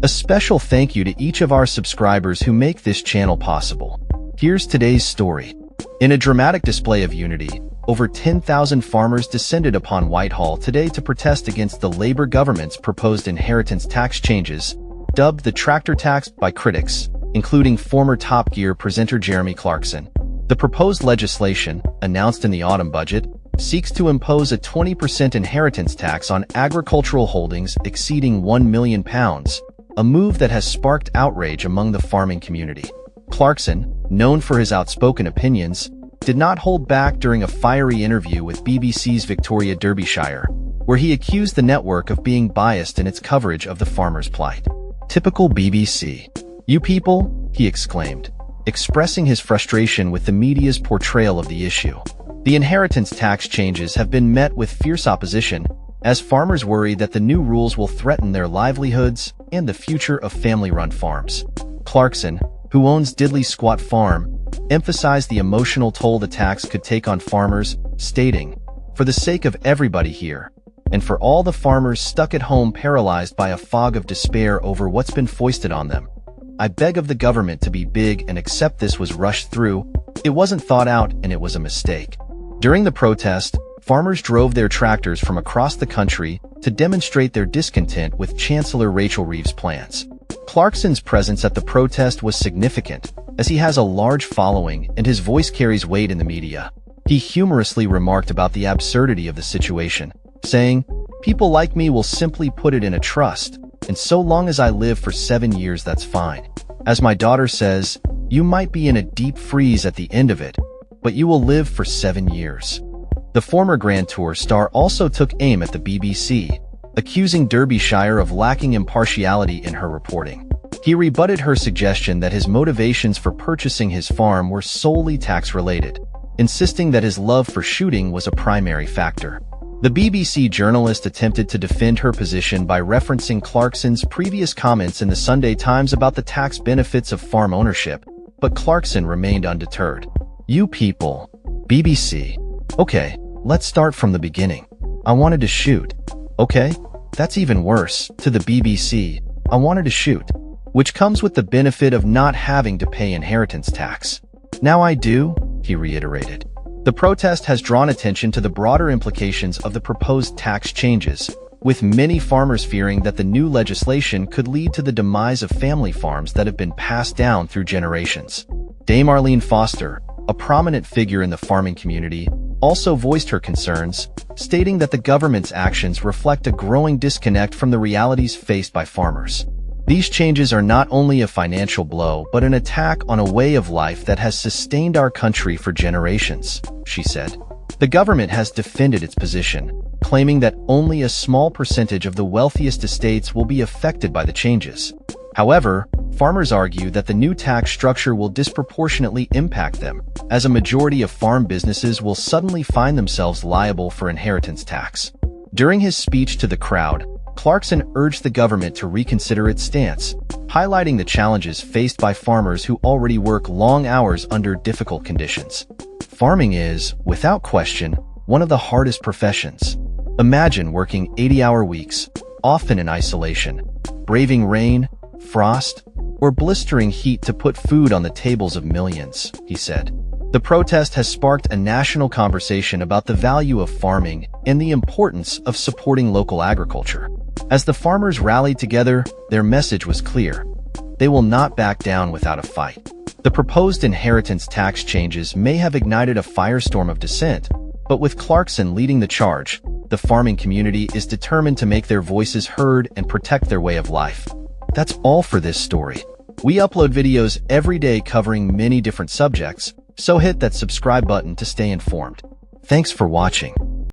A special thank you to each of our subscribers who make this channel possible. Here's today's story. In a dramatic display of unity, over 10,000 farmers descended upon Whitehall today to protest against the Labour government's proposed inheritance tax changes, dubbed the tractor tax by critics, including former Top Gear presenter Jeremy Clarkson. The proposed legislation, announced in the autumn budget, seeks to impose a 20% inheritance tax on agricultural holdings exceeding £1 million, a move that has sparked outrage among the farming community. Clarkson, known for his outspoken opinions, did not hold back during a fiery interview with BBC's Victoria Derbyshire, where he accused the network of being biased in its coverage of the farmers' plight. Typical BBC. "You people," he exclaimed, expressing his frustration with the media's portrayal of the issue. The inheritance tax changes have been met with fierce opposition, as farmers worry that the new rules will threaten their livelihoods and the future of family-run farms. Clarkson, who owns Diddley Squat Farm, emphasized the emotional toll the tax could take on farmers, stating, "For the sake of everybody here, and for all the farmers stuck at home paralyzed by a fog of despair over what's been foisted on them, I beg of the government to be big and accept this was rushed through. It wasn't thought out and it was a mistake." During the protest, farmers drove their tractors from across the country to demonstrate their discontent with Chancellor Rachel Reeves' plans. Clarkson's presence at the protest was significant, as he has a large following and his voice carries weight in the media. He humorously remarked about the absurdity of the situation, saying, "People like me will simply put it in a trust, and so long as I live for 7 years that's fine. As my daughter says, you might be in a deep freeze at the end of it, but you will live for 7 years." The former Grand Tour star also took aim at the BBC, accusing Derbyshire of lacking impartiality in her reporting. He rebutted her suggestion that his motivations for purchasing his farm were solely tax-related, insisting that his love for shooting was a primary factor. The BBC journalist attempted to defend her position by referencing Clarkson's previous comments in the Sunday Times about the tax benefits of farm ownership, but Clarkson remained undeterred. "You people. BBC. Okay, let's start from the beginning. I wanted to shoot. Okay, that's even worse. To the BBC, I wanted to shoot, which comes with the benefit of not having to pay inheritance tax. Now I do," he reiterated. The protest has drawn attention to the broader implications of the proposed tax changes, with many farmers fearing that the new legislation could lead to the demise of family farms that have been passed down through generations. Dame Arlene Foster, a prominent figure in the farming community, also voiced her concerns, stating that the government's actions reflect a growing disconnect from the realities faced by farmers. "These changes are not only a financial blow but an attack on a way of life that has sustained our country for generations," she said. The government has defended its position, claiming that only a small percentage of the wealthiest estates will be affected by the changes. However, farmers argue that the new tax structure will disproportionately impact them, as a majority of farm businesses will suddenly find themselves liable for inheritance tax. During his speech to the crowd, Clarkson urged the government to reconsider its stance, highlighting the challenges faced by farmers who already work long hours under difficult conditions. Farming is, without question, one of the hardest professions. Imagine working 80-hour weeks, often in isolation, braving rain, frost, or blistering heat to put food on the tables of millions, he said. The protest has sparked a national conversation about the value of farming and the importance of supporting local agriculture. As the farmers rallied together, their message was clear. They will not back down without a fight. The proposed inheritance tax changes may have ignited a firestorm of dissent, but with Clarkson leading the charge, the farming community is determined to make their voices heard and protect their way of life. That's all for this story. We upload videos every day covering many different subjects, so hit that subscribe button to stay informed. Thanks for watching.